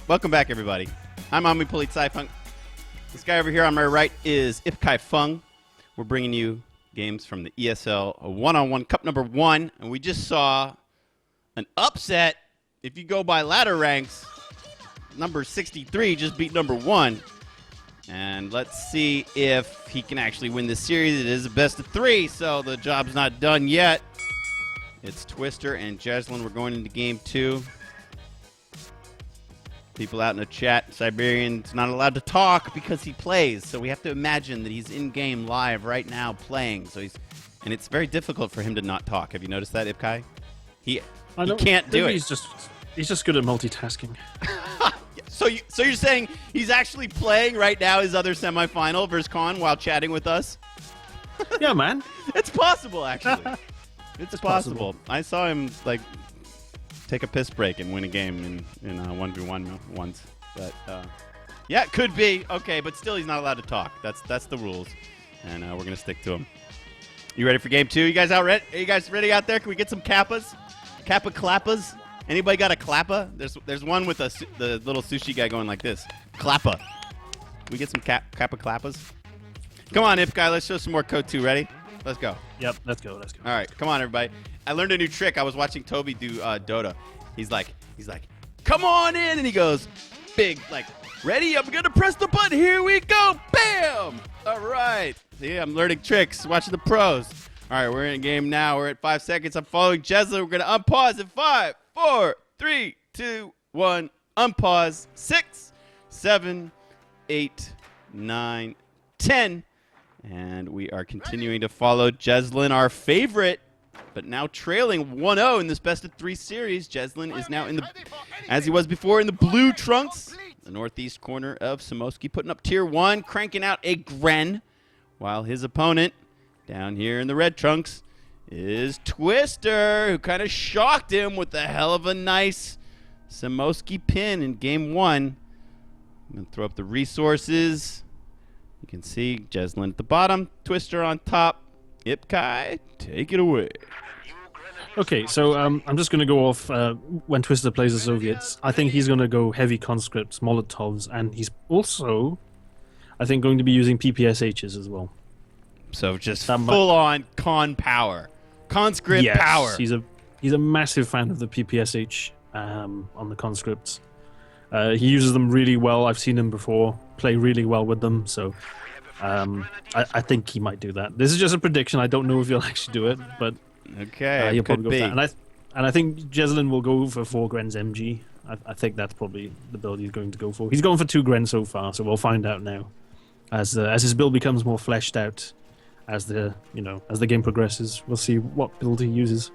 Welcome back, everybody. I'm Ami Pulit Saifung. This guy over here on my right is Ipkai Fung. We're bringing you games from the ESL one-on-one Cup number 1, and we just saw an upset. If you go by ladder ranks, number 63 just beat number 1. And let's see if he can actually win this series. It is a best of 3, so the job's not done yet. It's Twister and Jesulin. We're going into game 2. People out in the chat, Siberian's not allowed to talk because he plays. So we have to imagine that he's in-game live right now playing. And it's very difficult for him to not talk. Have you noticed that, Ipkai? He can't do it. He's just good at multitasking. So you're saying he's actually playing right now his other semifinal versus Khan while chatting with us? Yeah, man. It's possible, actually. It's possible. I saw him take a piss break and win a game in 1v1 once. But yeah, it could be. Okay, but still he's not allowed to talk. That's the rules. And we're going to stick to them. You ready for game 2? You guys Are you guys ready out there? Can we get some kappas? Kappa clappas? Anybody got a klappa? There's one with the little sushi guy going like this. Klappa. We get some kappa klappas? Come on, Ipkai. Let's show some more code 2. Ready? Let's go. Yep, let's go. All right, come on, everybody. I learned a new trick. I was watching Toby do Dota. He's like, come on in, and he goes, big, ready? I'm gonna press the button. Here we go. Bam! All right. See, I'm learning tricks. Watching the pros. All right, we're in a game now. We're at 5 seconds. I'm following Jesulin. We're gonna unpause in 5, 4, 3, 2, 1. Unpause. 6, 7, 8, 9, 10. And we are continuing to follow Jesulin, our favorite, but now trailing 1-0 in this best-of-3 series. Jesulin is now as he was before, in the blue trunks, the northeast corner of Samoski, putting up tier 1, cranking out a Gren, while his opponent down here in the red trunks is Twister, who kind of shocked him with a hell of a nice Samoski pin in game 1. I'm going to throw up the resources. You can see Jesulin at the bottom, Twister on top. Ipkai, take it away. Okay, so I'm just going to go off when Twister plays the Soviets. I think he's going to go heavy conscripts, Molotovs, and he's also, I think, going to be using PPSHs as well. So just full-on con power. Conscript power. He's a massive fan of the PPSH on the conscripts. He uses them really well. I've seen him before play really well with them, so I think he might do that. This is just a prediction. I don't know if he'll actually do it, but okay, he'll probably go for that. And I think Jesulin will go for 4 Grens MG. I think that's probably the build he's going to go for. He's gone for 2 Grens so far, so we'll find out now as his build becomes more fleshed out. As the game progresses, we'll see what build he uses.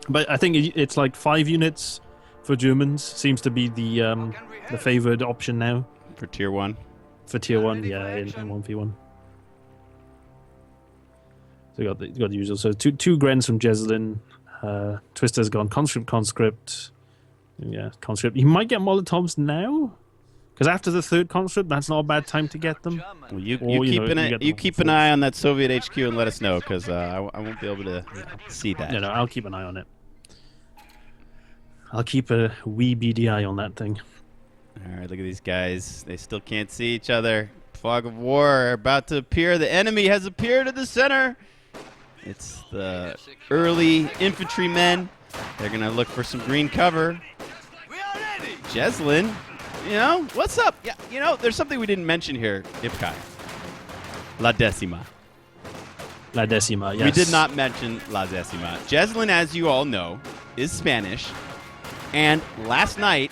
But I think it's like 5 units for Germans seems to be the favored option now. For tier 1? For tier 1, yeah, in 1v1. So you got the usual. So two Grens from Jesulin. Twister's gone conscript. Yeah, conscript. He might get Molotovs now, because after the 3rd conscript, that's not a bad time to get them. Well, you keep an eye on that Soviet HQ and let us know, because I won't be able to see that. No, I'll keep an eye on it. I'll keep a wee beady eye on that thing. All right, look at these guys. They still can't see each other. Fog of war about to appear. The enemy has appeared at the center. It's the early infantrymen. They're going to look for some green cover. Jesulin, what's up? Yeah, there's something we didn't mention here, Ipkai. La Decima. La Decima, yes. We did not mention La Decima. Jesulin, as you all know, is Spanish. And last night,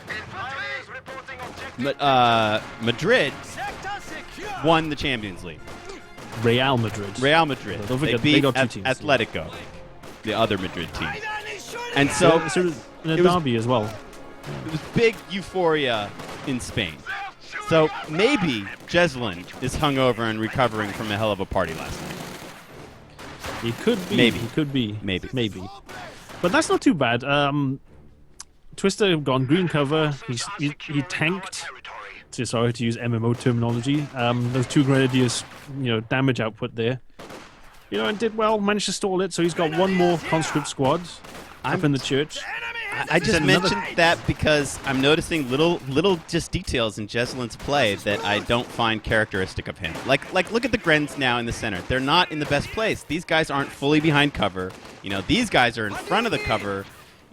Madrid won the Champions League. Real Madrid. They beat Atletico, the other Madrid team. And so in a derby as well. It was big euphoria in Spain. So maybe Jesulin is hungover and recovering from a hell of a party last night. He could be. Maybe. He could be. Maybe. But that's not too bad. Twister gone green cover. He tanked. Sorry to use MMO terminology. Those 2 Grenadiers, damage output there. And did well. Managed to stall it. So he's got 1 more conscript squad up in the church. I just mentioned that because I'm noticing little just details in Jesulin's play that I don't find characteristic of him. Like look at the Grens now in the center. They're not in the best place. These guys aren't fully behind cover. These guys are in front of the cover.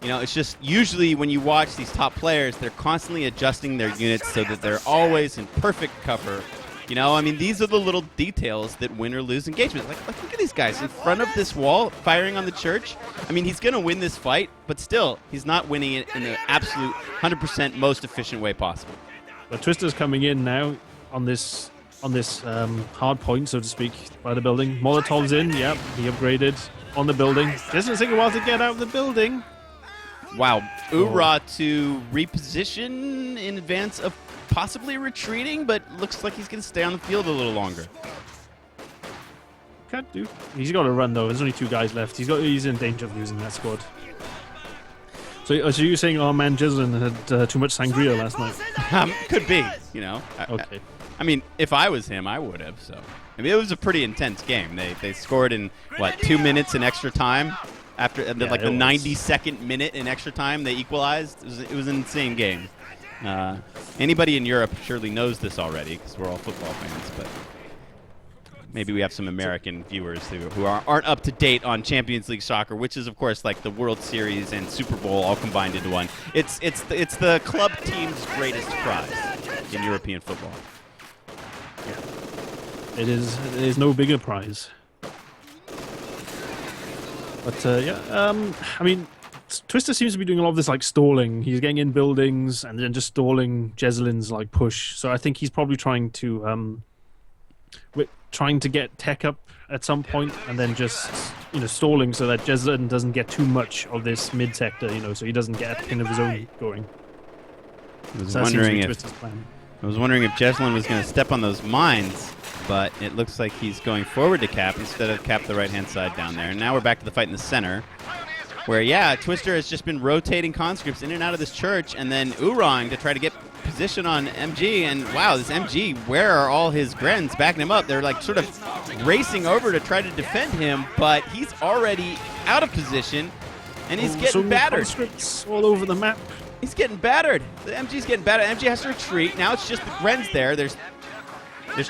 It's just usually when you watch these top players, they're constantly adjusting their units so that they're always in perfect cover. These are the little details that win or lose engagements. Like look at these guys in front of this wall, firing on the church. He's going to win this fight, but still, he's not winning it in the absolute 100% most efficient way possible. But Twister's coming in now on this hard point, so to speak, by the building. Molotov's in. Yep, he upgraded on the building. Doesn't take a while to get out of the building. Wow, Ura to reposition in advance of possibly retreating, but looks like he's going to stay on the field a little longer. Can't do. He's got to run though. There's only 2 guys left. He's in danger of losing that squad. So you're saying, oh man, Jesulin had too much sangria last night? Could be. Okay. If I was him, I would have. So it was a pretty intense game. They scored in 2 minutes in extra time. After the 92nd minute in extra time, they equalized. It was an insane game. Anybody in Europe surely knows this already because we're all football fans, but maybe we have some American viewers who aren't up to date on Champions League soccer, which is, of course, like the World Series and Super Bowl all combined into one. It's the club team's greatest prize in European football. Yeah. It is no bigger prize. But Twister seems to be doing a lot of this stalling. He's getting in buildings and then just stalling Jesulin's push. So I think he's probably trying to get tech up at some point and then just stalling so that Jesulin doesn't get too much of this mid sector. So he doesn't get a pin of his own going. I was wondering if Jesulin was going to step on those mines, but it looks like he's going forward to cap instead of cap the right-hand side down there. And now we're back to the fight in the center, where, Twister has just been rotating conscripts in and out of this church and then Urong to try to get position on MG. And, wow, this MG, where are all his Grens backing him up? They're, sort of racing over to try to defend him, but he's already out of position, and he's getting battered. Conscripts all over the map. He's getting battered. The MG's getting battered. MG has to retreat. Now it's just the Grens there. There's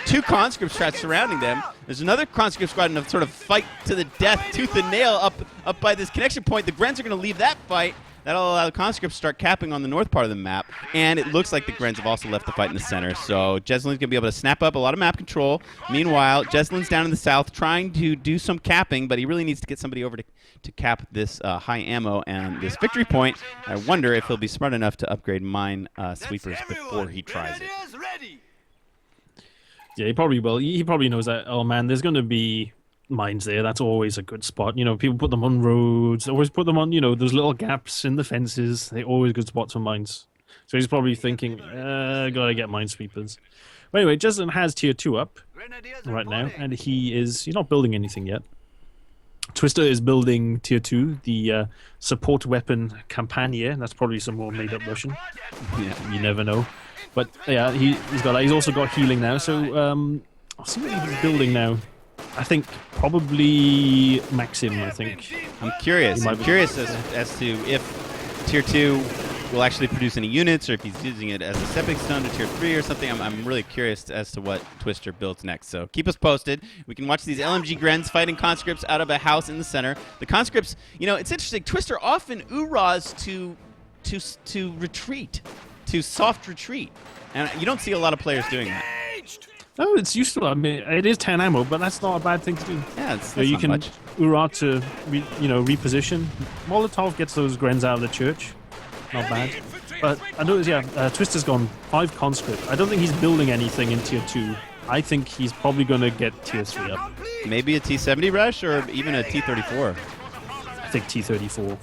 2 conscript squads surrounding them. There's another conscript squad in a sort of fight to the death, tooth and nail up by this connection point. The Grens are going to leave that fight. That'll allow the conscripts to start capping on the north part of the map. And it looks like the Grens have also left the fight in the center. So Jesulin's going to be able to snap up a lot of map control. Meanwhile, Jesulin's down in the south trying to do some capping, but he really needs to get somebody over to cap this high ammo and this victory point. I wonder if he'll be smart enough to upgrade mine sweepers before he tries it. Yeah, he probably will. He probably knows that, oh man, there's going to be mines there. That's always a good spot. People put them on roads. They always put them on, those little gaps in the fences. They're always good spots for mines. So he's probably thinking, gotta get minesweepers. But anyway, Jesulin has tier 2 up right now, and he's not building anything yet. Twister is building tier 2, the support weapon Campania. That's probably some more made-up Russian. Yeah, you never know. But yeah, he's also got healing now. So I'll see what he's building now. I think probably Maxim. I'm curious. As to if tier 2 will actually produce any units, or if he's using it as a stepping stone to tier 3 or something. I'm really curious as to what Twister builds next. So keep us posted. We can watch these LMG Grens fighting conscripts out of a house in the center. The conscripts, it's interesting. Twister often Uras to retreat, to soft retreat, and you don't see a lot of players doing that. No, it's useful. It is 10 ammo, but that's not a bad thing to do. Yeah, that's you not can much. Ura to reposition. Molotov gets those Grens out of the church. Not bad. But I noticed, Twister's gone 5 conscript. I don't think he's building anything in tier 2. I think he's probably going to get tier 3 up. Maybe a T-70 rush or even a T-34. I think T-34.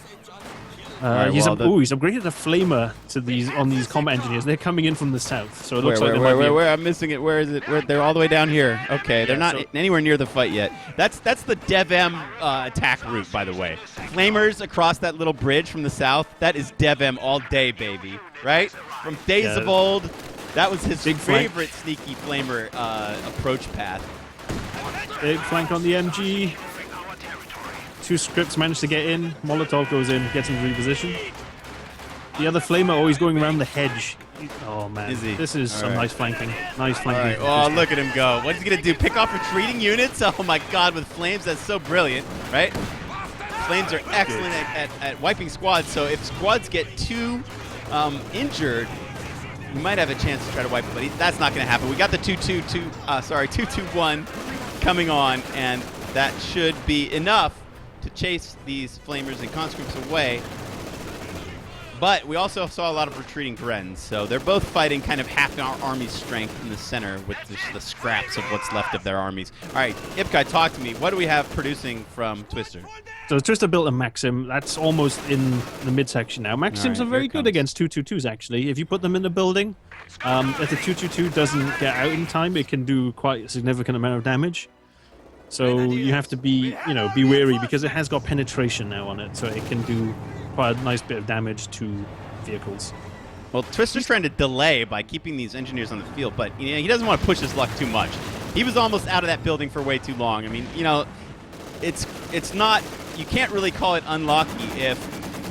He's upgraded a flamer to these combat engineers. They're coming in from the south, so it looks like where I'm missing it. Where is it? They're all the way down here. Okay, they're not anywhere near the fight yet. That's the DevM attack route, by the way. Flamers across that little bridge from the south. That is DevM all day, baby. Right? From days of old, that was his favorite sneaky flamer approach path. Big flank on the MG. 2 scripts managed to get in. Molotov goes in, gets him repositioned. The other flamer always going around the hedge. Oh man, Is he? this is All some right. nice flanking. Nice All flanking. right. Oh, look at him go. What's he going to do? Pick off retreating units? Oh, my God. With flames, that's so brilliant, right? Flames are excellent at wiping squads, so if squads get too injured, we might have a chance to try to wipe it, but that's not going to happen. We got the 2-2-1 coming on, and that should be enough to chase these flamers and conscripts away. But we also saw a lot of retreating Grens, so they're both fighting kind of half our army's strength in the center with just the scraps of what's left of their armies. All right, Ipkai, talk to me. What do we have producing from Twister? So Twister built a Maxim. That's almost in the midsection now. Maxims All right, are very here it good comes. against 2-2-2s, actually. If you put them in the building, if the 2-2-2 doesn't get out in time, it can do quite a significant amount of damage. So you have to be wary, because it has got penetration now on it, so it can do quite a nice bit of damage to vehicles. Well, Twister's trying to delay by keeping these engineers on the field, but he doesn't want to push his luck too much. He was almost out of that building for way too long. I mean, it's not, you can't really call it unlucky if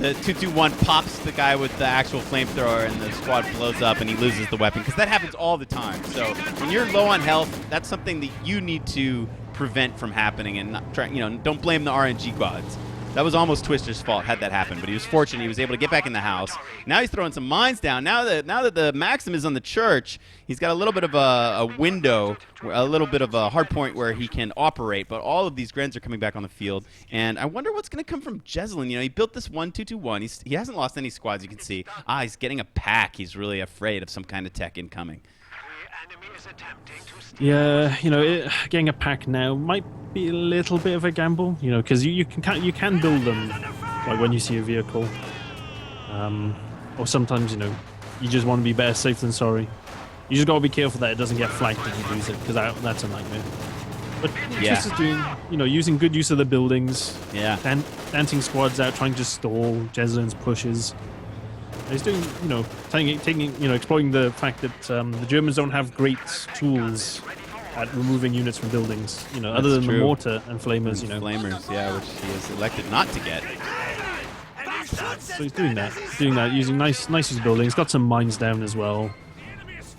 the 2-2-1 pops the guy with the actual flamethrower and the squad blows up and he loses the weapon, because that happens all the time. So when you're low on health, that's something that you need to prevent from happening, and not try, don't blame the RNG gods. That was almost Twister's fault had that happened, but he was fortunate he was able to get back in the house. Now he's throwing some mines down. Now that the Maxim is on the church, he's got a little bit of a window, a little bit of a hard point where he can operate, but all of these Grens are coming back on the field, and I wonder what's going to come from Jesulin. He built this 1-2-2-1. He hasn't lost any squads, you can see. He's getting a pack. He's really afraid of some kind of tech incoming. Yeah, getting a pack now might be a little bit of a gamble, because you can build them like when you see a vehicle, or sometimes you just want to be better safe than sorry. You just got to be careful that it doesn't get flanked if you lose it, because that's a nightmare. But Yeah. just doing, using good use of the buildings, Yeah. dancing squads out, trying to stall Jesulin's pushes. He's doing, exploiting the fact that the Germans don't have great tools at removing units from buildings, other than true. the mortar and flamers, Flamers, yeah, which he has elected not to get. So he's doing that, using nice use of buildings. Got some mines down as well.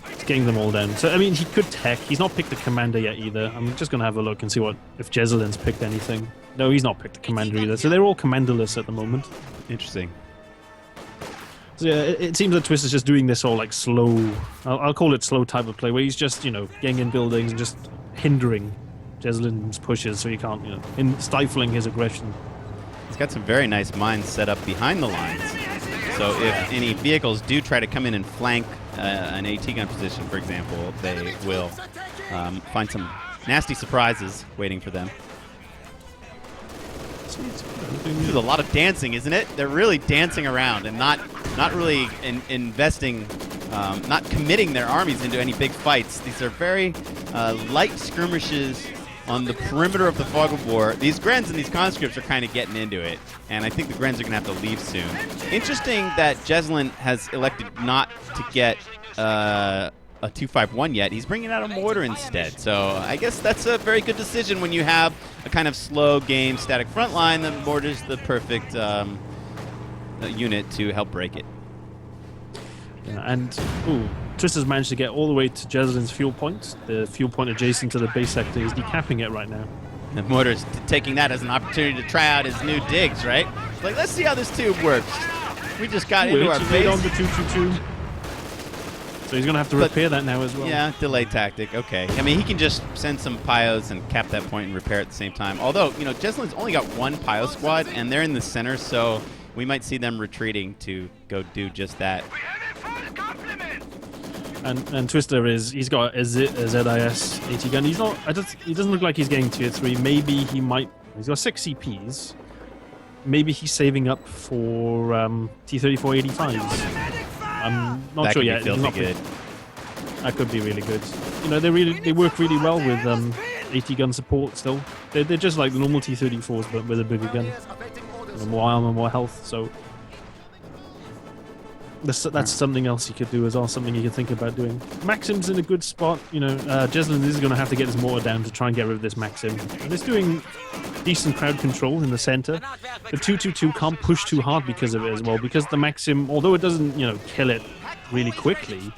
He's getting them all down. So, I mean, he could tech. He's not picked the commander yet either. I'm just going to have a look and see if Jesulin's picked anything. No, he's not picked the commander either. So they're all commanderless at the moment. Interesting. So yeah, it seems that Twister's just doing this all like slow, I'll call it slow type of play, where he's just, getting in buildings and just hindering Jesulin's pushes so he can't, stifling his aggression. He's got some very nice mines set up behind the lines. So if any vehicles do try to come in and flank an AT gun position, for example, they will find some nasty surprises waiting for them. This is a lot of dancing, isn't it? They're really dancing around and not really investing, not committing their armies into any big fights. These are very light skirmishes on the perimeter of the fog of war. These Grens and these conscripts are kind of getting into it, and I think the Grens are going to have to leave soon. Interesting that Jesulin has elected not to get a 251 yet. He's bringing out a mortar instead. So I guess that's a very good decision when you have a kind of slow game static front line. The mortar's the perfect unit to help break it. Yeah, and Twister's managed to get all the way to Jesulin's fuel point. The fuel point adjacent to the base sector. He's decapping it right now. The mortar's taking that as an opportunity to try out his new digs, right? Like, let's see how this tube works. We just got into our base. On the 222. So he's going to have to repair that now as well. Yeah, delay tactic. Okay. I mean, he can just send some Pyos and cap that point and repair at the same time. Although, Jesulin's only got one Pyo squad, and they're in the center, so we might see them retreating to go do just that. And Twister he's got a ZIS AT gun. He doesn't look like he's getting tier 3. Maybe he's got 6 CPs. Maybe he's saving up for T-34 85s. I'm not sure yet. That could be good. That could be really good. They work really well with AT gun support still. They're just like the normal T-34s, but with a bigger gun. More armor, more health, so that's something else you could do as well, something you could think about doing. Maxim's in a good spot, Jesulin is going to have to get his mortar down to try and get rid of this Maxim. And it's doing decent crowd control in the center. The 2-2-2 can't push too hard because of it as well, because the Maxim, although it doesn't, kill it really quickly,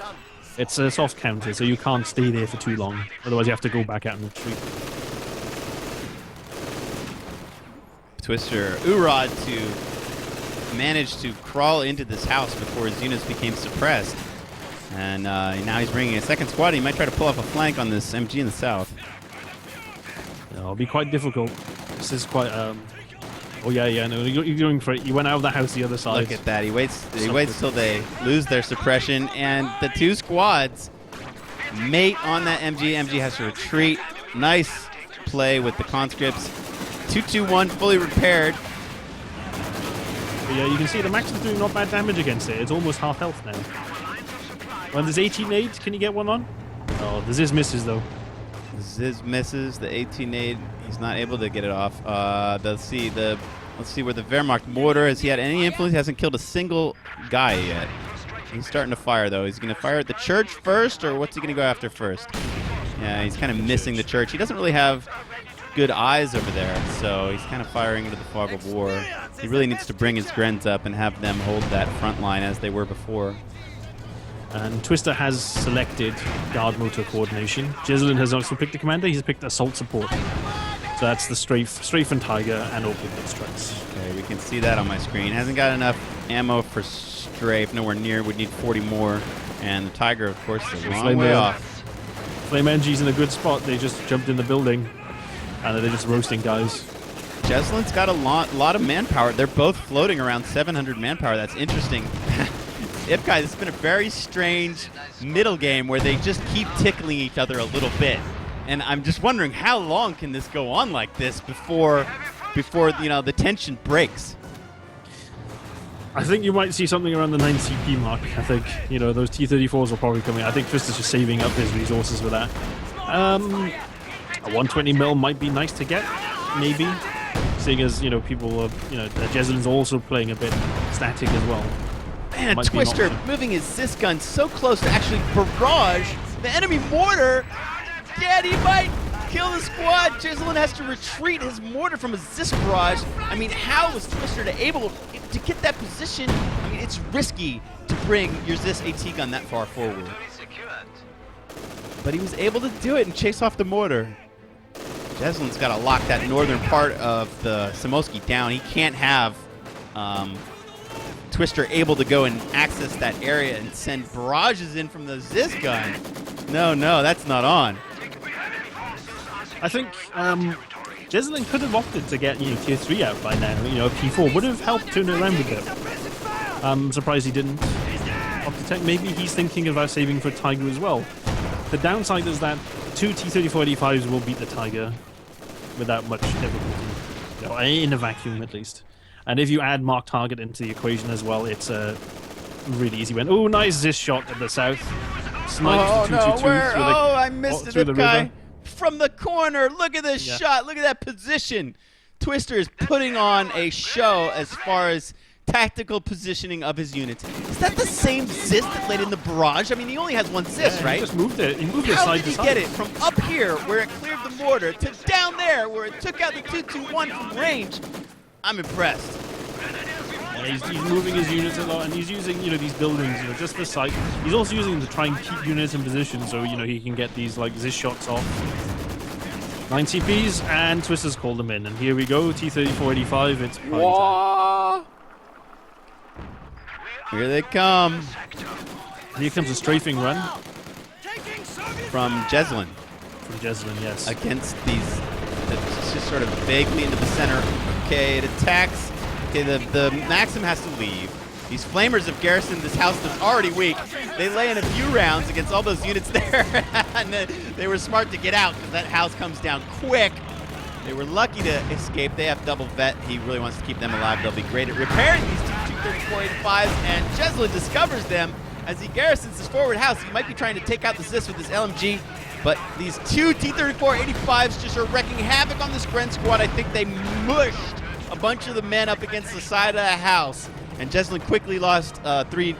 it's a soft counter, so you can't stay there for too long. Otherwise, you have to go back out and retreat. Twister, Urod to manage to crawl into this house before his units became suppressed. And now he's bringing a second squad. He might try to pull off a flank on this MG in the south. It'll be quite difficult. This is quite... Oh, yeah, no, you're going for it. You went out of the house the other side. Look at that. He waits till they lose their suppression. And the two squads mate on that MG. MG has to retreat. Nice play with the conscripts. 2-2-1, fully repaired. But yeah, you can see the Max is doing not bad damage against it. It's almost half health now. When there's 18 nades, can you get one on? Oh, the Ziz misses though. Ziz misses the 18 nade. He's not able to get it off. Let's see where the Wehrmacht mortar, has he had any influence? He hasn't killed a single guy yet. He's starting to fire though. He's going to fire at the church first, or what's he going to go after first? Yeah, he's kind of missing the church. He doesn't really have good eyes over there, so he's kind of firing into the fog of war. He really needs to bring his Grens up and have them hold that front line as they were before. And Twister has selected guard motor coordination. Jesulin has also picked the commander. He's picked assault support. So that's the strafe and tiger and open strikes. Okay, we can see that on my screen. Hasn't got enough ammo for strafe. Nowhere near. Would need 40 more. And the tiger, of course, is a long way off. Flame NG's in a good spot. They just jumped in the building. And they're just roasting guys. Jesulin's got a lot of manpower. They're both floating around 700 manpower. That's interesting. Ipkai, this has been a very strange middle game where they just keep tickling each other a little bit. And I'm just wondering, how long can this go on like this before the tension breaks? I think you might see something around the 9 CP mark. I think, those T-34s will probably come in. I think Twister's just saving up his resources for that. A 120 mil might be nice to get, maybe. Seeing as, people are, Jesulin's also playing a bit static as well. Man, Twister moving his Zis gun so close to actually barrage the enemy mortar. Yeah, he might kill the squad. Jesulin has to retreat his mortar from a Zis barrage. I mean, how was Twister able to get that position? I mean, it's risky to bring your Zis AT gun that far forward. But he was able to do it and chase off the mortar. Jesulin's got to lock that northern part of the Samosky down. He can't have Twister able to go and access that area and send barrages in from the Zis gun. No, that's not on. I think Jesulin could have opted to get tier 3 out by now. P4 would have helped turn it around a bit. I'm surprised he didn't. Optitech, maybe he's thinking about saving for Tiger as well. The downside is that 2 T-34-85s will beat the Tiger without much difficulty, in a vacuum at least. And if you add Mark Target into the equation as well, it's a really easy win. Oh, nice Zis shot at the south. Snipes the 2-2-2 I missed it, guy. From the corner, look at this shot. Look at that position. Twister is putting on a show as far as tactical positioning of his units. Is that the same Zis that laid in the barrage? I mean, he only has one Zis, right? He just moved it. He moved it How side did to he side. get it from up here where it cleared the mortar to down there where it took out the 2-2-1 from range? I'm impressed. Yeah, he's moving his units a lot, and he's using these buildings just for sight. He's also using them to try and keep units in position, so he can get these Zis shots off. 9 CPs, and Twister's called them in, and here we go. T-34-85. It's Whoa! Here they come. Here comes a strafing run from Jesulin. From Jesulin, yes. Against these, it's just sort of vaguely into the center. Okay, it attacks. Okay, the Maxim has to leave. These flamers have garrisoned this house that's already weak. They lay in a few rounds against all those units there, and they were smart to get out because that house comes down quick. They were lucky to escape. They have double vet. He really wants to keep them alive. They'll be great at repairing these T-34-85s, and Jesulin discovers them as he garrisons his forward house. He might be trying to take out the Zis with his LMG, but these 2 T-34-85s just are wrecking havoc on this Gren squad. I think they mushed a bunch of the men up against the side of the house, and Jesulin quickly lost three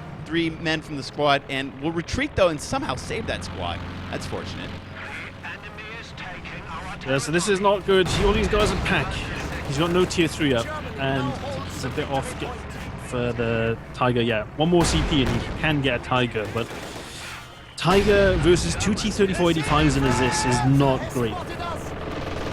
men from the squad and will retreat, though, and somehow save that squad. That's fortunate. Yeah, so this is not good. All these guys are pack. He's got no tier 3 up, and he's a bit off for the Tiger. Yeah, one more CP and he can get a Tiger, but Tiger versus two T-3485s in his this is not great.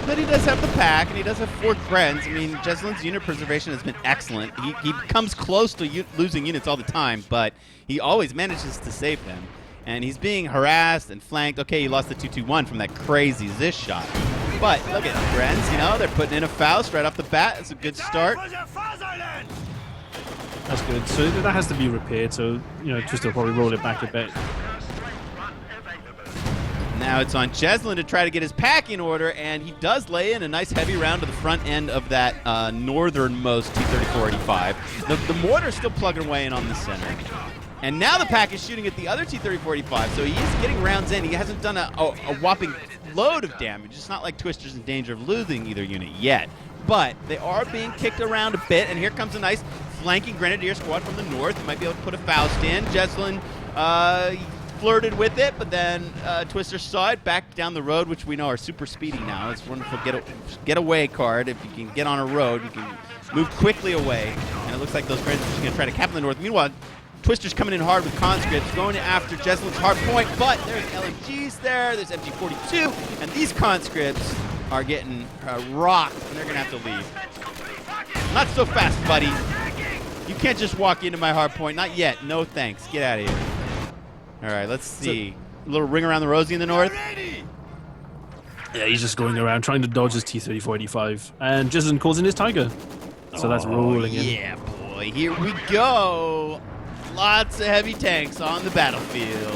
But he does have the pack, and he does have 4 Grens. I mean, Jesulin's unit preservation has been excellent. He comes close to losing units all the time, but he always manages to save them. And he's being harassed and flanked. Okay, he lost the 2-2-1 from that crazy Zish shot. But look at Grens, you know, they're putting in a Faust right off the bat. It's a good start. That's good. So that has to be repaired, so, you know, Twister will probably roll it back a bit. Now it's on Jesulin to try to get his pack in order, and he does lay in a nice heavy round to the front end of that northernmost T-3485. The mortar's still plugging away in on the center. And now the pack is shooting at the other T-3485, so he is getting rounds in. He hasn't done a whopping load of damage. It's not like Twister's in danger of losing either unit yet. But they are being kicked around a bit, and here comes a nice flanking Grenadier squad from the north. He might be able to put a Faust in. Jesulin flirted with it, but then Twister saw it back down the road, which we know are super speedy now. It's a wonderful getaway card. If you can get on a road, you can move quickly away. And it looks like those Grens are just going to try to cap in the north. Meanwhile, Twister's coming in hard with conscripts, going after Jesulin's hard point, but there's LMGs there, there's MG42, and these conscripts are getting rocked, and they're going to have to leave. Not so fast, buddy. You can't just walk into my hard point. Not yet. No thanks. Get out of here. All right, let's see. A little ring around the rosy in the north. Yeah, he's just going around trying to dodge his T-3485, and Jesulin calls in his Tiger. So that's rolling in. Yeah, boy. Here we go. Lots of heavy tanks on the battlefield.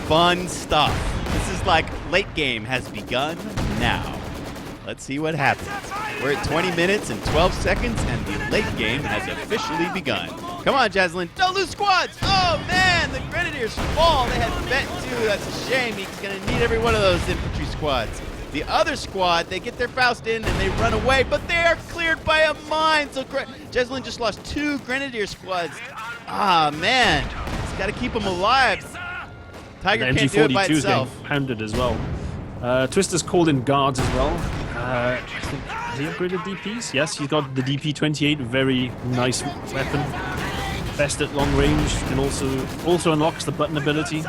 Fun stuff. This is like late game has begun now. Let's see what happens. We're at 20 minutes and 12 seconds, and the late game has officially begun. Come on, Jesulin. Don't lose squads. Oh, man, the Grenadiers fall. They had bet, too. That's a shame. He's going to need every one of those infantry squads. The other squad, they get their Faust in and they run away, but they are cleared by a mine. So Jesulin just lost 2 Grenadier squads. Ah, man. He's got to keep them alive. Tiger can't do it by itself. Getting pounded as well. Twister's called in guards as well. Has he upgraded DPs? Yes, he's got the DP-28, very nice weapon. Best at long range, and also unlocks the button ability.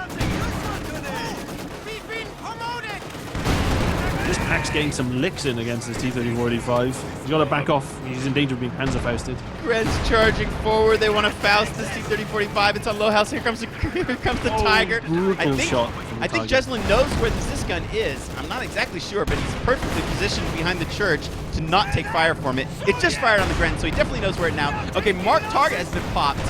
This pack's getting some licks in against this T-3485. He's got to back off. He's in danger of being Panzerfausted. Grens charging forward. They want to Faust this T-3485. It's on low house. Here comes the Tiger. I think Jesulin knows where the Zis gun is. I'm not exactly sure, but he's perfectly positioned behind the church to not take fire from it. It just fired on the Gren, so he definitely knows where it now. Okay, mark target has been popped.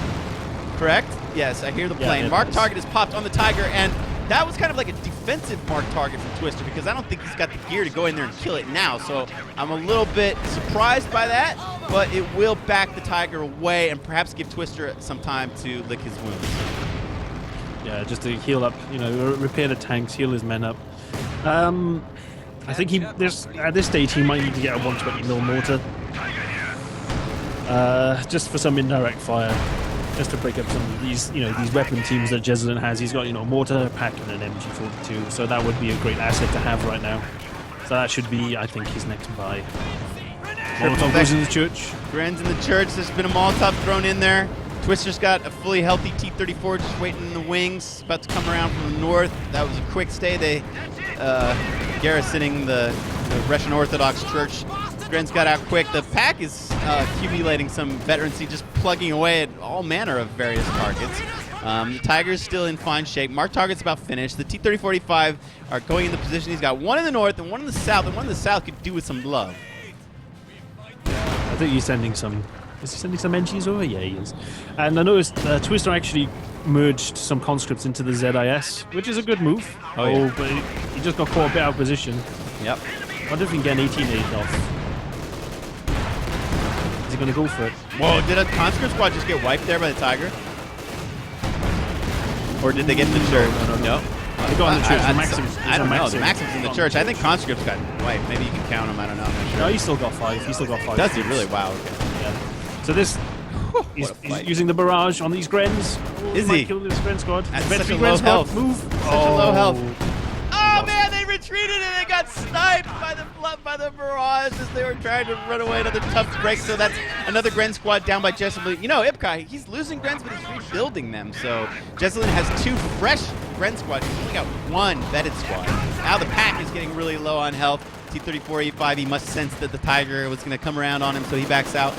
Correct? Yes, I hear the plane. Mark target is popped on the Tiger, and that was kind of like a defensive mark target from Twister because I don't think he's got the gear to go in there and kill it now. So I'm a little bit surprised by that, but it will back the Tiger away and perhaps give Twister some time to lick his wounds. Yeah, just to heal up, you know, repair the tanks, heal his men up. I think at this stage he might need to get a 120mm mortar, just for some indirect fire. Just to break up some of these, you know, these weapon teams that Jesulin has. He's got, you know, mortar, pack, and an MG42. So that would be a great asset to have right now. So that should be, I think, his next buy. Molotov goes in the church. Gren's in the church. There's been a Molotov thrown in there. Twister's got a fully healthy T-34 just waiting in the wings, about to come around from the north. That was a quick stay. They garrisoning the Russian Orthodox Church. Gren's got out quick. The pack is accumulating some veterancy, just plugging away at all manner of various targets. The Tiger's still in fine shape. Mark target's about finished. The T-3485 are going in the position. He's got one in the north and one in the south, and one in the south could do with some love. I think he's sending some... Is he sending some NGs over? Yeah, he is. And I noticed Twister actually merged some conscripts into the ZIS, which is a good move. Oh, yeah. But he just got caught a bit out of position. Yep. I wonder if we can get an 18-8 off. Is he going to go for it? Whoa, did a conscript squad just get wiped there by the Tiger? Or did they get in the church? No. They got in the church. I don't know. The Maxim's in the church. I think conscripts got wiped. Maybe you can count them. I don't know. I'm not sure. No, he still got 5. He still got 5. Does he really? Wow. Okay. Yeah. So this... He's using the barrage on these Grens. Is he? Kill this Gren squad. That's such a low health. Move. Such a low health. Oh, man, they retreated and they got sniped by the Mirage as they were trying to run away. Another tough break, so that's another Gren squad down by Jesulin. You know, Ipkai, he's losing Grens, but he's rebuilding them. So Jesulin has 2 fresh Gren squads. He's only got 1 vetted squad. Now the pack is getting really low on health. T-3485, he must sense that the Tiger was going to come around on him, so he backs out.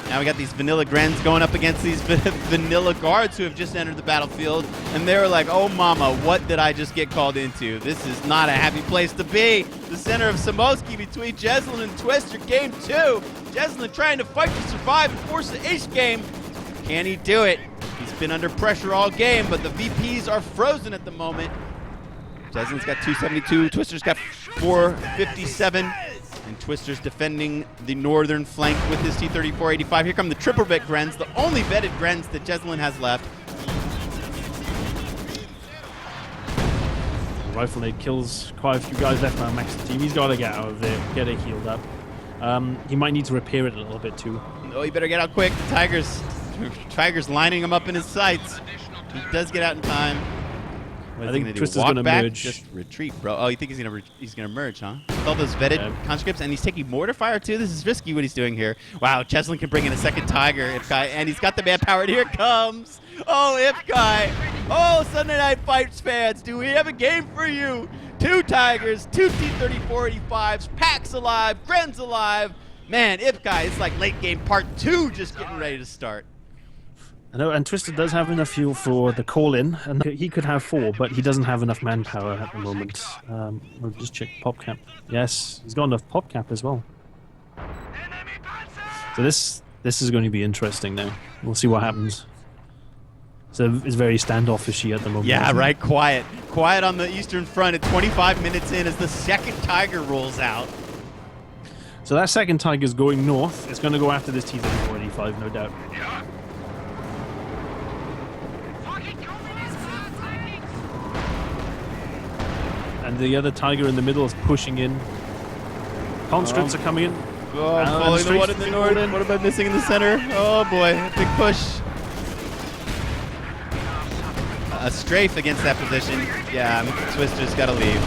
Now we got these vanilla Grens going up against these vanilla guards who have just entered the battlefield, and they're like, oh mama, what did I just get called into? This is not a happy place to be. The center of Samoski between Jesulin and Twister, game 2. Jesulin trying to fight to survive and force the ace game. Can he do it? He's been under pressure all game, but the VPs are frozen at the moment. Jesulin's got 272, Twister's got 457. And Twister's defending the northern flank with his T-3485. Here come the triple vet Grens, the only vetted Grens that Jesulin has left. Rifle Nade kills quite a few guys left now. Max the team. He's got to get out of there, get it healed up. He might need to repair it a little bit too. Oh, he better get out quick. The Tiger's lining him up in his sights. He does get out in time. I think Twister's going to merge. Just retreat, bro. Oh, you think he's gonna merge, huh? With all those vetted conscripts, and he's taking mortar fire too. This is risky what he's doing here. Wow, Jesulin can bring in a second Tiger, Ipkai, and he's got the manpower. And here it comes. Oh, Ipkai. Oh, Sunday Night Fights fans, do we have a game for you? 2 Tigers, 2 T-3485s, packs alive, Grens alive. Man, Ipkai, it's like late game part 2 just getting ready to start. I know, and Twister does have enough fuel for the call-in, and he could have 4, but he doesn't have enough manpower at the moment. We'll just check PopCap. Yes, he's got enough PopCap as well. So this is going to be interesting now. We'll see what happens. So it's very standoffishy at the moment. Yeah, right, quiet. Quiet on the Eastern Front at 25 minutes in as the second Tiger rolls out. So that second Tiger's going north. It's going to go after this T-3485, no doubt. And the other Tiger in the middle is pushing in. Conscripts are coming in. Oh, I'm following the one in the north. What am I missing in the center? Oh boy, big push. A strafe against that position. Yeah, Twister's got to leave.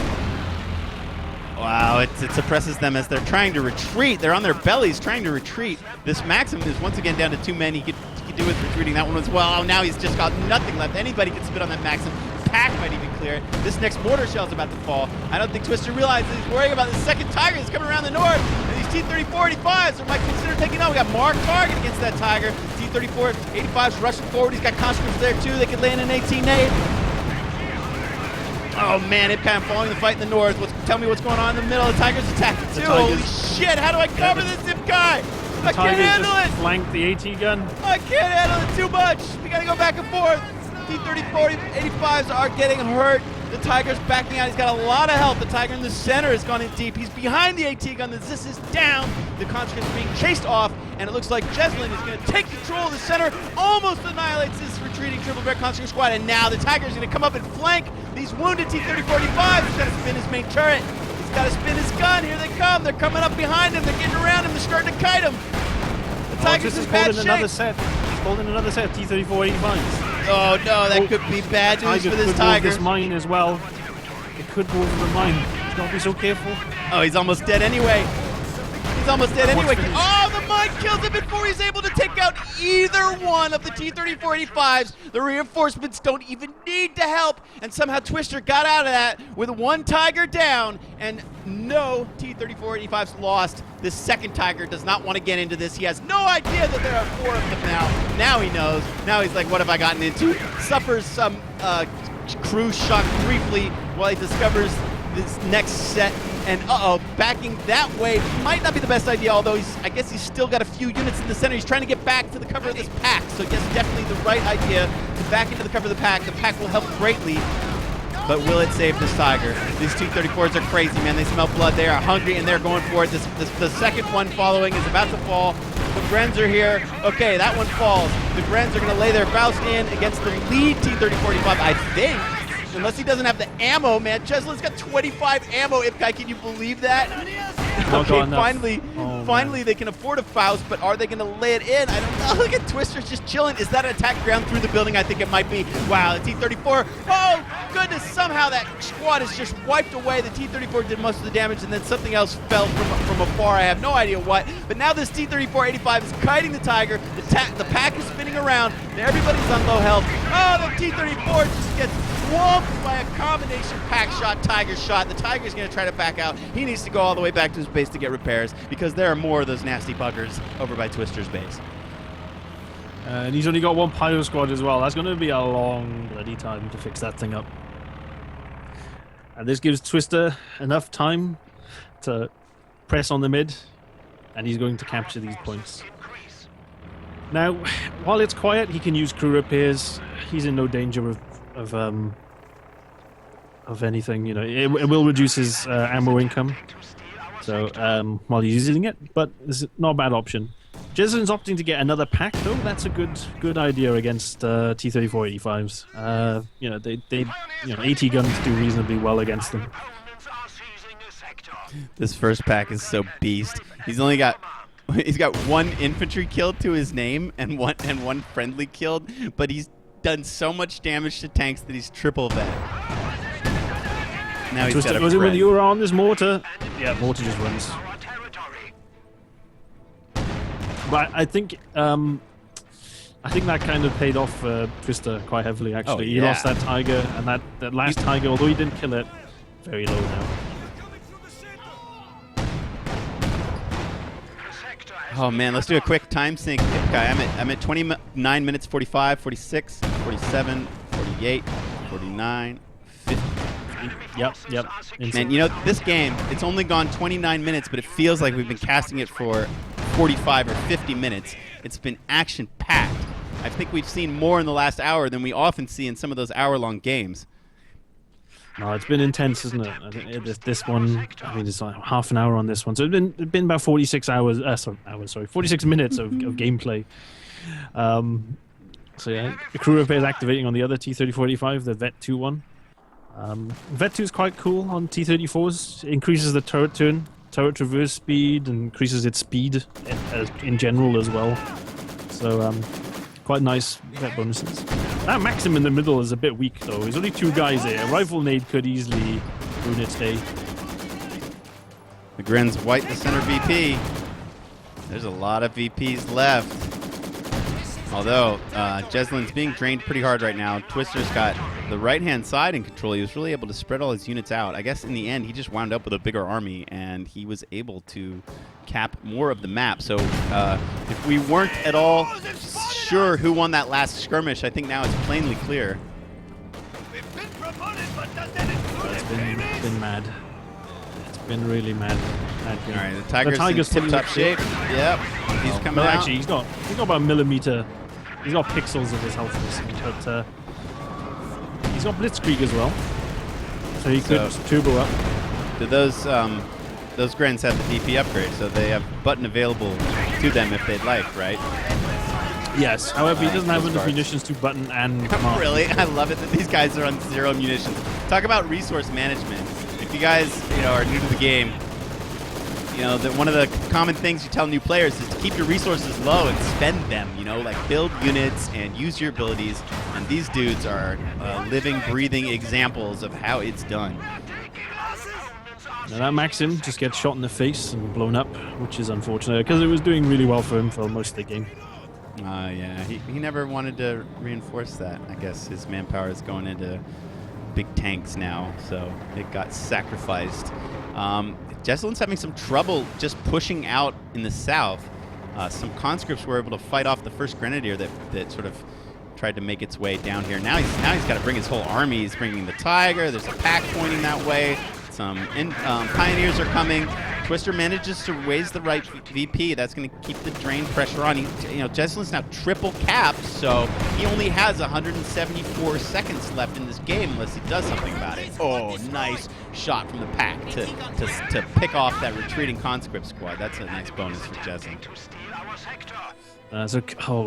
Wow, it suppresses them as they're trying to retreat. They're on their bellies trying to retreat. This Maxim is once again down to 2 men. He could do with retreating that one as well. Oh, now he's just got nothing left. Anybody can spit on that Maxim. Pack might even clear it. This next mortar shell's about to fall. I don't think Twister realizes he's worrying about the second Tiger that's coming around the north. And these T-3485s are might consider taking out. We got Mark target against that Tiger. T-3485's rushing forward. He's got conscripts there too. They could land an 18 nade. Oh man, it kind of following the fight in the north. Tell me what's going on in the middle. The Tiger's attacking too. Holy shit, how do I cover this zip guy? I can't handle it. Flank the AT gun. I can't handle it too much. We gotta go back and forth. T-3485s are getting hurt. The Tiger's backing out. He's got a lot of health. The Tiger in the center has gone in deep. He's behind the AT gun. The Zis is down. The conscript's being chased off, and it looks like Jesulin is going to take control of the center. Almost annihilates this retreating triple red conscript squad, and now the Tiger's going to come up and flank these wounded T-3485s. He's got to spin his main turret. He's got to spin his gun. Here they come. They're coming up behind him. They're getting around him. They're starting to kite him. The Tiger's in bad shape. Another set. He's holding another set of T-3485s. Oh no, that could be bad news for this Tiger. This mine as well. It could go over the mine. He's got to be so careful. Oh, he's almost dead anyway. He's almost dead anyway. Oh, the mine kills him before he's able to take out either one of the T-3485s. The reinforcements don't even need to help. And somehow Twister got out of that with 1 Tiger down and no T-3485s lost. This second Tiger does not want to get into this. He has no idea that there are 4 of them now. Now he knows. Now he's like, what have I gotten into? Suffers some crew shock briefly while he discovers this next set. And backing that way might not be the best idea, although I guess he's still got a few units in the center. He's trying to get back to the cover of this pack. So yes, definitely the right idea to back into the cover of the pack. The pack will help greatly. But will it save this Tiger? These T-34s are crazy, man. They smell blood. They are hungry, and they're going for it. The second one following is about to fall. The Grens are here. Okay, that one falls. The Grens are going to lay their bow stand against the lead T-3485, I think. Unless he doesn't have the ammo, man. Jesulin's got 25 ammo. Ipkai, can you believe that? Okay, finally. Oh finally man. they can afford a Faust, but are they going to lay it in? I don't know. Look at Twister's just chilling. Is that an attack ground through the building? I think it might be. Wow, the T-34. Oh, goodness. Somehow that squad is just wiped away. The T-34 did most of the damage, and then something else fell from afar. I have no idea what. But now this T-34-85 is kiting the Tiger. The pack is spinning around. Everybody's on low health. Oh, the T-34 just gets swamped by a combination pack shot, Tiger shot. The Tiger's going to try to back out. He needs to go all the way back to his base to get repairs because there are more of those nasty buggers over by Twister's base. And he's only got one Pyro squad as well. That's going to be a long bloody time to fix that thing up. And this gives Twister enough time to press on the mid, and he's going to capture these points. Now, while it's quiet, he can use crew repairs. He's in no danger of anything. You know, it will reduce his ammo income. So while he's using it, but it's not a bad option. Jesulin's opting to get another pack though. That's a good idea against T-34-85s. You know, they AT guns do reasonably well against them. This first pack is so beast. He's got one infantry kill to his name and one friendly killed, but he's done so much damage to tanks that he's triple vet. Now he's got a was it when friend. you were on this mortar? Yeah, mortar just runs. But I think that kind of paid off for Twister quite heavily. Actually, Oh, he yeah. lost that Tiger, and that last Tiger, although he didn't kill it, very low now. Oh man, let's do a quick time sync, guy. I'm at 29 minutes 45, 46, 47, 48, 49, 50. Yep. Man, you know, this game, it's only gone 29 minutes, but it feels like we've been casting it for 45 or 50 minutes. It's been action-packed. I think we've seen more in the last hour than we often see in some of those hour-long games. No, it's been intense, isn't it? I think this one, I mean, it's like half an hour on this one. So it's been about 46 hours, 46 minutes of gameplay. So yeah, the crew repair is activating on the other T-34-85, the Vet 2 one. Vet 2 is quite cool on T-34s. It increases the turret turn, turret traverse speed, and increases its speed in general as well. So quite nice vet bonuses. That Maxim in the middle is a bit weak though. There's only two guys there. A rifle nade could easily ruin its day. The Grins wipe the center VP. There's a lot of VPs left. Although Jesulin's being drained pretty hard right now. Twister's got the right-hand side in control. He was really able to spread all his units out. I guess in the end, he just wound up with a bigger army, and he was able to cap more of the map. So if we weren't at all sure who won that last skirmish, I think now it's plainly clear. It's been mad. It's been really mad. All right, the Tiger's in tip-top shape. Yep, he's coming no, out. actually, he's got about a millimeter. He's got pixels of his health missing, but he's got Blitzkrieg as well, so he could turbo up. Do those Grins have the DP upgrade, so they have button available to them if they'd like, right? Yes. However, he doesn't have enough cards. munitions to button and command. Really? I love it that these guys are on 0 munitions. Talk about resource management. If you guys, are new to the game, one of the common things you tell new players is to keep your resources low and spend them, like build units and use your abilities. And these dudes are living, breathing examples of how it's done. Now that Maxim just gets shot in the face and blown up, which is unfortunate because it was doing really well for him for most of the game. Yeah, he never wanted to reinforce that. I guess his manpower is going into big tanks now, so it got sacrificed. Jesulin's having some trouble just pushing out in the south. Some conscripts were able to fight off the first grenadier that sort of tried to make its way down here. Now he's got to bring his whole army. He's bringing the Tiger. There's a pack pointing that way. Some pioneers are coming. Twister manages to raise the right VP. That's going to keep the drain pressure on. Jesulin's now triple capped, so he only has 174 seconds left in this game unless he does something about it. Oh, nice shot from the pack to pick off that retreating conscript squad. That's a nice bonus for Jesulin.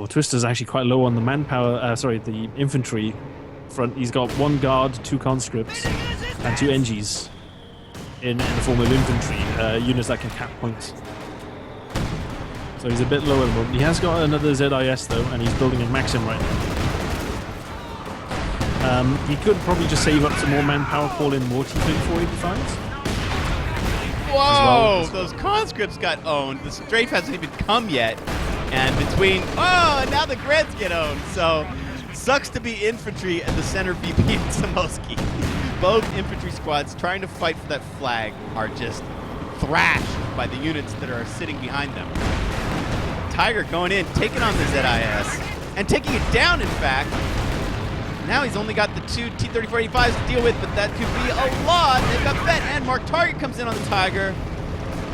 Twister's actually quite low on the manpower. The infantry front. He's got 1 guard, 2 conscripts, and 2 NGs. In the form of infantry, units that can cap points. So he's a bit lower at the moment. He has got another ZIS though, and he's building a Maxim right now. He could probably just save up some more manpower, call in more T-3485s. Whoa! Well. Those conscripts got owned. The strafe hasn't even come yet. And between... Oh, and now the Greds get owned. So, sucks to be infantry at the center VP in Samoski. Both infantry squads trying to fight for that flag are just thrashed by the units that are sitting behind them. Tiger going in, taking on the ZIS, and taking it down, in fact. Now he's only got the 2 T-3485s to deal with, but that could be a lot. They've got Bet and Mark Target comes in on the Tiger.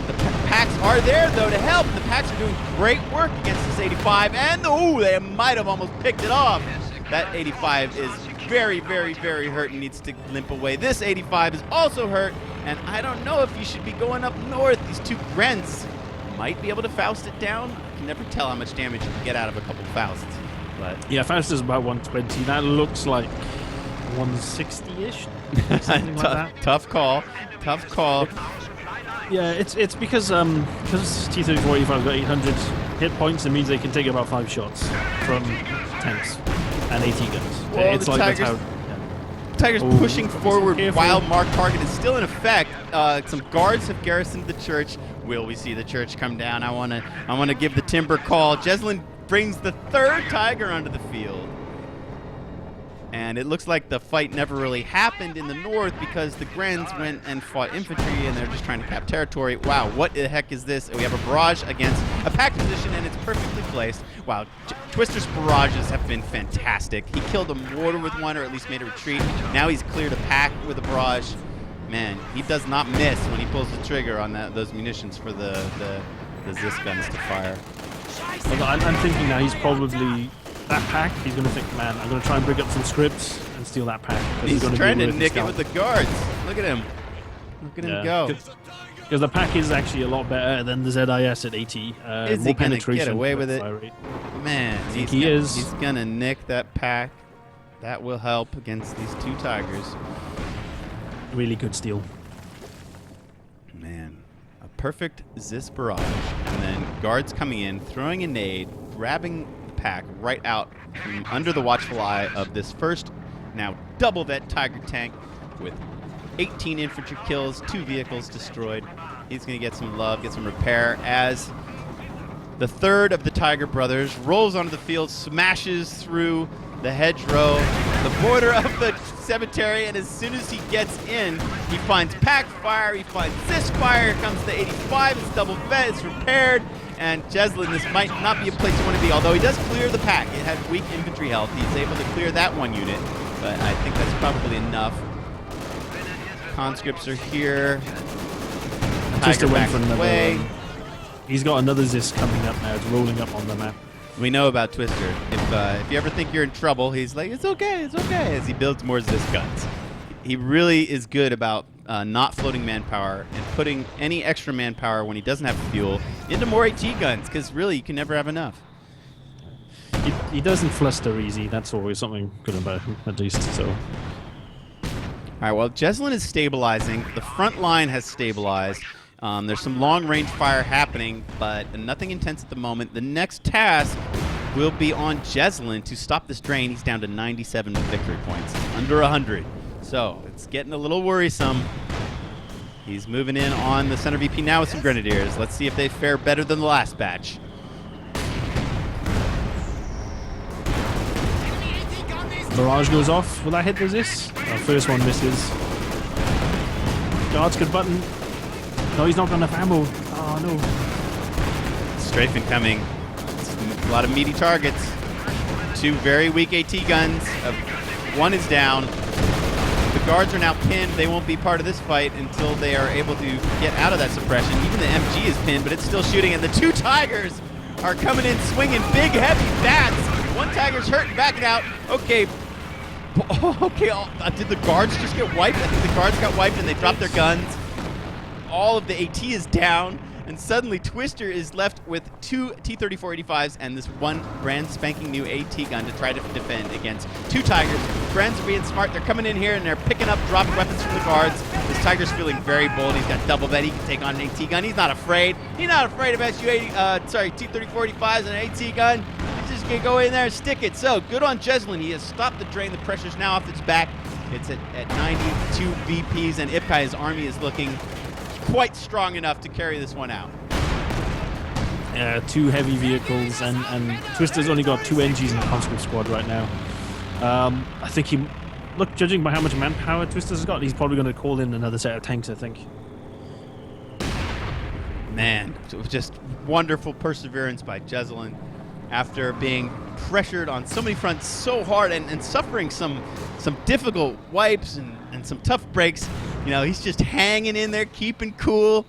The packs are there, though, to help. The packs are doing great work against this 85, and they might have almost picked it off. That 85 is very, very, very hurt and needs to limp away. This 85 is also hurt, and I don't know if you should be going up north. These two Grents might be able to Faust it down. I can never tell how much damage you can get out of a couple Fausts. But yeah, Faust is about 120. That looks like 160-ish, something like that. Tough call. Tough call. Yeah, it's because T-3485's got 800 hit points. It means they can take about 5 shots from tanks and AT guns. Well, it's the like Tigers, Tigers pushing forward while Mark Target is still in effect. Some guards have garrisoned the church. Will we see the church come down? I wanna give the timber call. Jesulin brings the 3rd Tiger onto the field. And it looks like the fight never really happened in the north because the Grens went and fought infantry and they're just trying to cap territory. Wow, what the heck is this? We have a barrage against a pack position and it's perfectly placed. Wow, Twister's barrages have been fantastic. He killed a mortar with one or at least made a retreat. Now he's cleared a pack with a barrage. Man, he does not miss when he pulls the trigger on those munitions for the Zis guns to fire. Well, I'm thinking now he's probably... That pack, he's going to think, man, I'm going to try and bring up some scripts and steal that pack. He's trying to nick it with the guards. Look at him. Look at him go. Because the pack is actually a lot better than the ZIS at 80. Is he going to get away with it? Man, he's going to nick that pack. That will help against these 2 Tigers. Really good steal. Man, a perfect Zis barrage. And then guards coming in, throwing a nade, grabbing pack right out from under the watchful eye of this first, now double vet Tiger tank with 18 infantry kills, 2 vehicles destroyed. He's going to get some love, get some repair as the 3rd of the Tiger brothers rolls onto the field, smashes through the hedgerow, the border of the cemetery, and as soon as he gets in, he finds pack fire, he finds this fire, here comes the 85, it's double vet, it's repaired. And Jesulin, this might not be a place you want to be, although he does clear the pack. It had weak infantry health. He's able to clear that 1 unit, but I think that's probably enough. Conscripts are here. Tiger backs away. He's got another Zis coming up now. It's rolling up on the map. We know about Twister. If you ever think you're in trouble, he's like, it's okay, as he builds more Zis guns. He really is good about not floating manpower and putting any extra manpower when he doesn't have fuel into more AT guns, because really you can never have enough. He doesn't fluster easy. That's always something good about him, at least. So. All right, well, Jesulin is stabilizing. The front line has stabilized. There's some long-range fire happening, but nothing intense at the moment. The next task will be on Jesulin to stop this drain. He's down to 97 victory points, under 100. So it's getting a little worrisome. He's moving in on the center VP now with some Grenadiers. Let's see if they fare better than the last batch. Barrage goes off. Will that hit Resist? Our first one misses. Guards good button. No, he's not got enough ammo. Oh no. Strafing coming. A lot of meaty targets. 2 very weak AT guns. 1 is down. The guards are now pinned. They won't be part of this fight until they are able to get out of that suppression. Even the MG is pinned, but it's still shooting. And the 2 Tigers are coming in swinging big, heavy bats. 1 Tiger's hurt and backing out. Okay. Okay. Did the guards just get wiped? I think the guards got wiped and they dropped their guns. All of the AT is down. and suddenly Twister is left with 2 T-3485s and this one brand spanking new AT gun to try to defend against 2 Tigers. Brands are being smart. They're coming in here and they're picking up dropped weapons from the guards. This Tiger's feeling very bold. He's got double vet. He can take on an AT gun. He's not afraid. He's not afraid of T-3485s and an AT gun. He's just going to go in there and stick it. So good on Jesulin. He has stopped the drain. The pressure's now off its back. It's at 92 VPs, and Ipkai's army is looking quite strong enough to carry this one out. 2 heavy vehicles, and Twister's only got 2 NGs in the conscript squad right now. I think judging by how much manpower Twister's got, he's probably going to call in another set of tanks, I think. Man, just wonderful perseverance by Jesulin after being pressured on so many fronts so hard and suffering some difficult wipes and some tough breaks. You know, he's just hanging in there, keeping cool.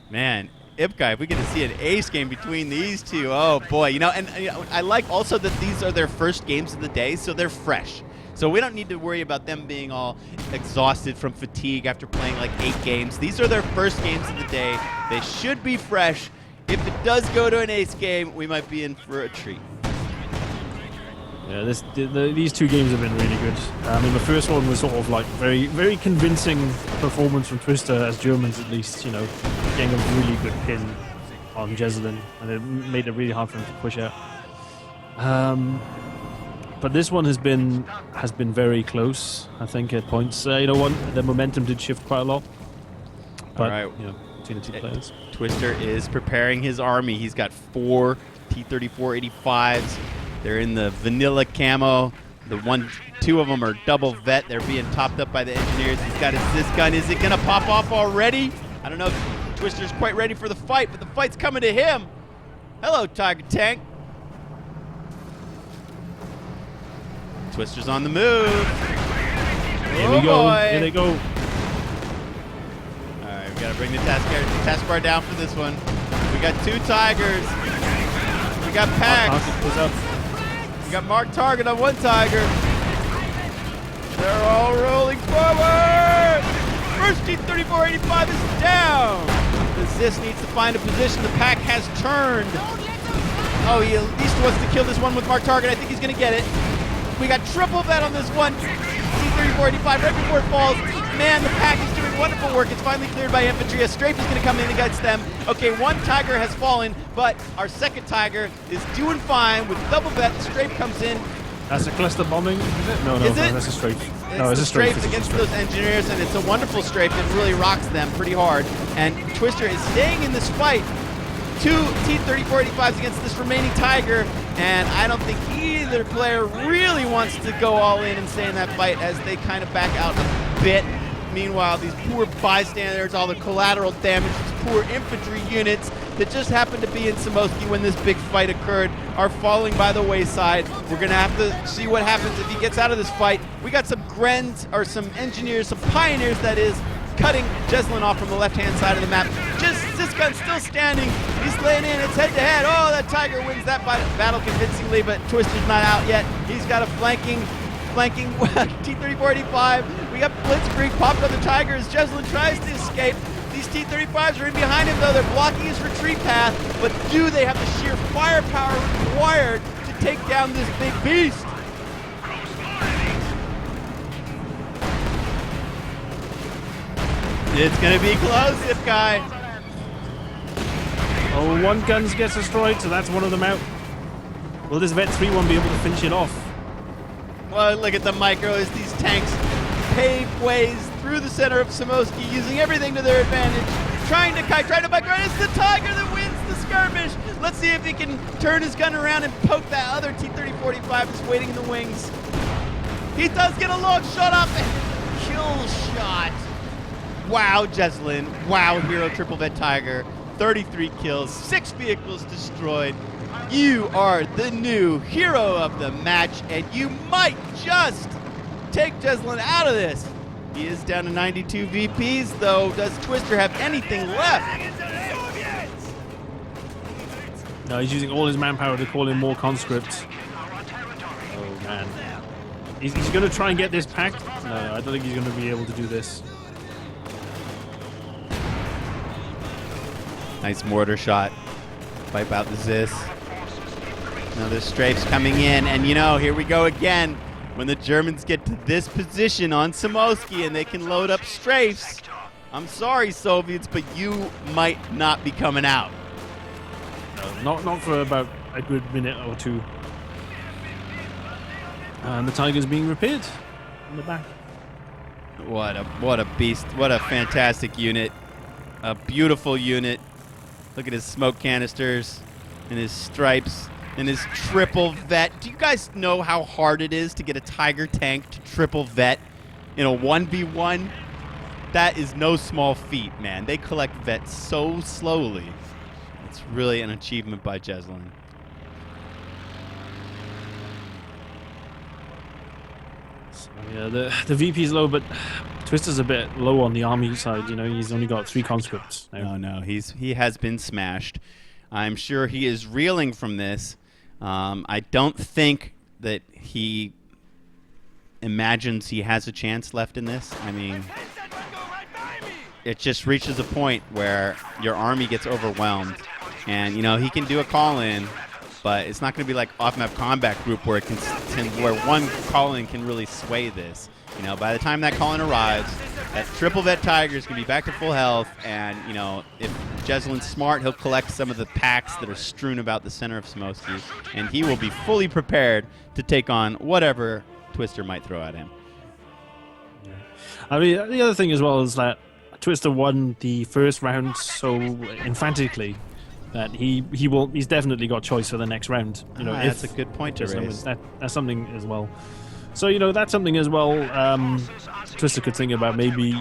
Man, Ipkai, if we get to see an ace game between these two, oh boy. You know, and I like also that these are their first games of the day, so they're fresh. So we don't need to worry about them being all exhausted from fatigue after playing like 8 games. These are their first games of the day. They should be fresh. If it does go to an ace game, we might be in for a treat. Yeah, these 2 games have been really good. I mean, the first one was sort of like very, very convincing performance from Twister, as Germans at least, you know, getting a really good pin on Jesulin, and it made it really hard for him to push out. But this one has been very close, I think, at points. You know what? The momentum did shift quite a lot. But, all right. you know, between the 2 players. Twister is preparing his army. He's got 4 T-3485s. They're in the vanilla camo. 2 of them are double vet. They're being topped up by the engineers. He's got his this gun. Is it going to pop off already? I don't know if Twister's quite ready for the fight, but the fight's coming to him. Hello, Tiger Tank. Twister's on the move. Here we go. Boy. Here they go. All right, we got to bring the task bar down for this one. We got 2 Tigers. We got packs. We got marked target on 1 Tiger. They're all rolling forward. First T-3485 is down. The Zis needs to find a position. The pack has turned. Oh, he at least wants to kill this one with marked target. I think he's going to get it. We got triple vet on this one. T-3485 right before it falls. Man, the pack is doing wonderful work. It's finally cleared by infantry. A strafe is going to come in against them. Okay, 1 Tiger has fallen, but our 2nd Tiger is doing fine with double vet. The strafe comes in. That's a cluster bombing, is it? No, that's a strafe. It's a strafe against those engineers, and it's a wonderful strafe. It really rocks them pretty hard. And Twister is staying in this fight. 2 T-3485s against this remaining Tiger, and I don't think either player really wants to go all in and stay in that fight as they kind of back out a bit. Meanwhile, these poor bystanders, all the collateral damage, these poor infantry units that just happened to be in Samoski when this big fight occurred are falling by the wayside. We're going to have to see what happens if he gets out of this fight. We got some Grens, or some engineers, some pioneers, that is, cutting Jesulin off from the left-hand side of the map. This gun's still standing. He's laying in. It's head-to-head. Oh, that Tiger wins that battle convincingly, but Twister's not out yet. He's got a flanking T-3485. We got Blitzkrieg popped on the Tiger as Jesulin tries to escape. These T-35s are in behind him, though. They're blocking his retreat path, but do they have the sheer firepower required to take down this big beast? It's going to be close, Ipkai. Oh, 1 gun gets destroyed, so that's 1 of them out. Will this Vet 3-1 be able to finish it off? Well, look at the micro as these tanks pave ways through the center of Samoski, using everything to their advantage. Trying to micro. It's the Tiger that wins the skirmish. Let's see if he can turn his gun around and poke that other T-3485 that's waiting in the wings. He does get a long shot off. Kill shot. Wow, Jesulin. Wow, Hero Triple Vet Tiger. 33 kills, 6 vehicles destroyed. You are the new hero of the match, and you might just take Jesulin out of this. He is down to 92 VPs, though. Does Twister have anything left? No, he's using all his manpower to call in more conscripts. Oh, man. He's going to try and get this pack. No, I don't think he's going to be able to do this. Nice mortar shot. Wipe out the Zis. Another strafe's coming in, and here we go again. When the Germans get to this position on Samosky and they can load up strafes, I'm sorry, Soviets, but you might not be coming out. No, not for about a good minute or two. And the Tiger's being repaired in the back. What a beast. What a fantastic unit. A beautiful unit. Look at his smoke canisters and his stripes and his triple vet. Do you guys know how hard it is to get a Tiger tank to triple vet in a 1v1? That is no small feat, man. They collect vets so slowly. It's really an achievement by Jesulin. So, yeah, the VP's low, but Twister's a bit low on the army side. He's only got 3 conscripts now. No, he has been smashed. I'm sure he is reeling from this. I don't think that he imagines he has a chance left in this. I mean, it just reaches a point where your army gets overwhelmed, and he can do a call-in, but it's not going to be like off-map combat group where where one call-in can really sway this. By the time that call-in arrives, that triple vet Tiger is going to be back to full health, and if Jesulin's smart, he'll collect some of the packs that are strewn about the center of Samosky, and he will be fully prepared to take on whatever Twister might throw at him. Yeah. I mean, the other thing as well is that Twister won the first round so emphatically that he's definitely got choice for the next round. That's a good point to raise. That's something as well. So that's something as well. Twister could think about maybe.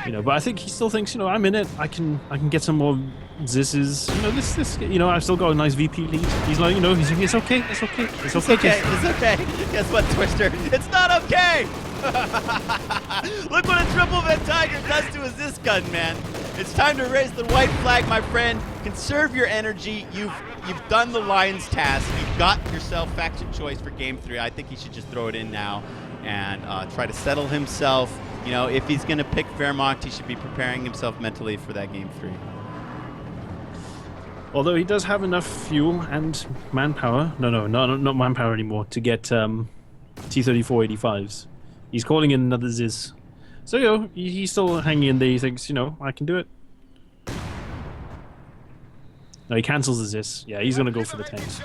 But I think he still thinks, I'm in it. I can get some more Zis's. I've still got a nice VP lead. He's like, it's okay. It's okay. It's okay. It's okay. Guess what, Twister? It's not okay. Look what a triple vet Tiger does to a Zis gun, man. It's time to raise the white flag, my friend. Conserve your energy. You've done the Lions task. You've got yourself faction choice for Game 3. I think he should just throw it in now and try to settle himself. If he's going to pick Wehrmacht, he should be preparing himself mentally for that Game 3. Although he does have enough fuel and manpower. No, not manpower anymore to get T-34-85s. He's calling in another Ziz. So, he's still hanging in there. He thinks, I can do it. No, he cancels the Ziz. Yeah, he's going to go for the tanks.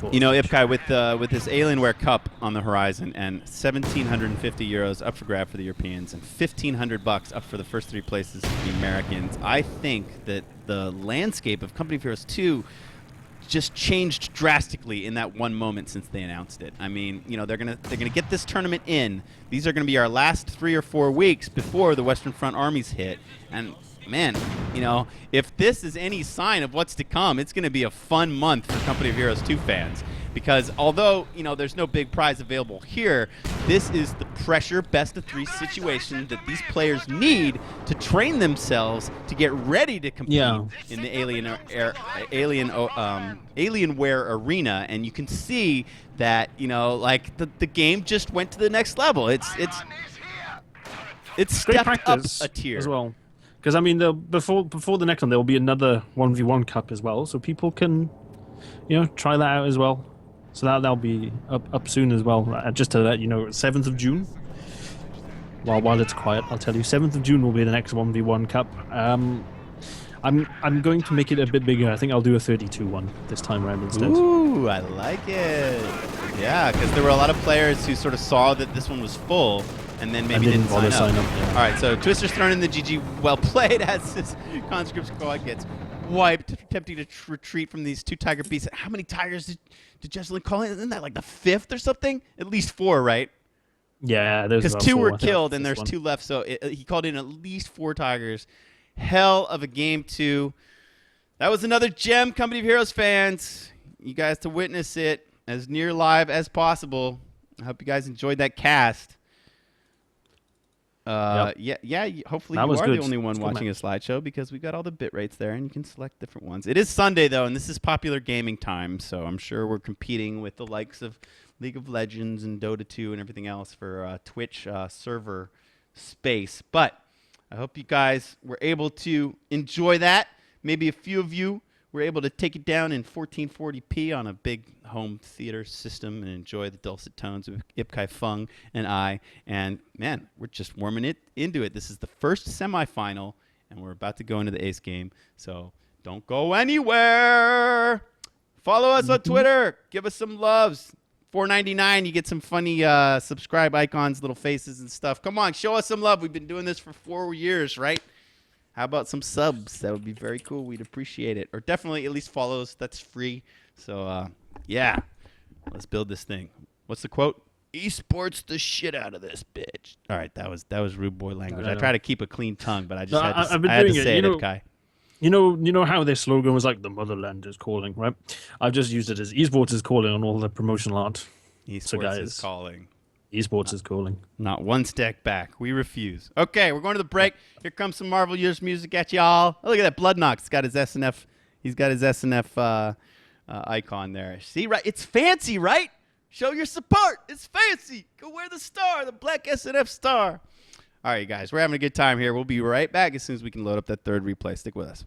Ipkai, with this Alienware Cup on the horizon and 1,750 euros up for grab for the Europeans and $1,500 up for the first 3 places for the Americans, I think that the landscape of Company of Heroes 2 just changed drastically in that one moment since they announced it. I mean, they're gonna get this tournament in. These are gonna be our last 3 or 4 weeks before the Western Front armies hit, and man, if this is any sign of what's to come, it's going to be a fun month for Company of Heroes 2 fans. Because although, there's no big prize available here, this is the pressure best-of-3 situation that these players need to train themselves to get ready to compete in the Alienware arena. And you can see that, the game just went to the next level. It's stepped up a tier as well. Because I mean, before the next one, there will be another 1v1 cup as well, so people can, try that out as well. So that'll be up soon as well. Just to let you know, 7th of June. While it's quiet, I'll tell you, 7th of June will be the next 1v1 cup. I'm going to make it a bit bigger. I think I'll do a 32 one this time around instead. Ooh, I like it. Yeah, because there were a lot of players who sort of saw that this one was full. And then maybe didn't sign up. Yeah. All right, so Twister's thrown in the GG. Well played as his conscript squad gets wiped, attempting to retreat from these 2 Tiger beasts. How many Tigers did Jesulin call in? Isn't that like the 5th or something? At least 4, right? Yeah, because 2 were killed and there's 2 left. So he called in at least 4 Tigers. Hell of a Game 2. That was another gem, Company of Heroes fans. You guys to witness it as near live as possible. I hope you guys enjoyed that cast. Yeah. Hopefully you are the only one watching a slideshow because we got all the bit rates there and you can select different ones. It is Sunday though, and this is popular gaming time, so I'm sure we're competing with the likes of League of Legends and Dota 2 and everything else for Twitch server space. But I hope you guys were able to enjoy that. Maybe a few of you were able to take it down in 1440p on a big home theater system and enjoy the dulcet tones of Ip Kai Fung and I. And, man, we're just warming it into it. This is the first semifinal, and we're about to go into the ace game. So don't go anywhere. Follow us on Twitter. Give us some loves. $4.99. You get some funny subscribe icons, little faces and stuff. Come on, show us some love. We've been doing this for 4 years, right? How about some subs? That would be very cool. We'd appreciate it. Or definitely at least follow us. That's free. So, yeah. Let's build this thing. What's the quote? Esports the shit out of this bitch. All right, that was rude boy language. I try to keep a clean tongue, but I just had to say it, Kai. You know how their slogan was like the motherland is calling, right? I've just used it as esports is calling on all the promotional art. Esports is calling. Esports is calling. Not one step back. We refuse. Okay, we're going to the break. Here comes some Marvel Years music at y'all. Oh, look at that. Bloodknox. He's got his SNF. He's got his SNF icon there. See, right? It's fancy, right? Show your support. It's fancy. Go wear the star, the black SNF star. All right, guys, we're having a good time here. We'll be right back as soon as we can load up that third replay. Stick with us.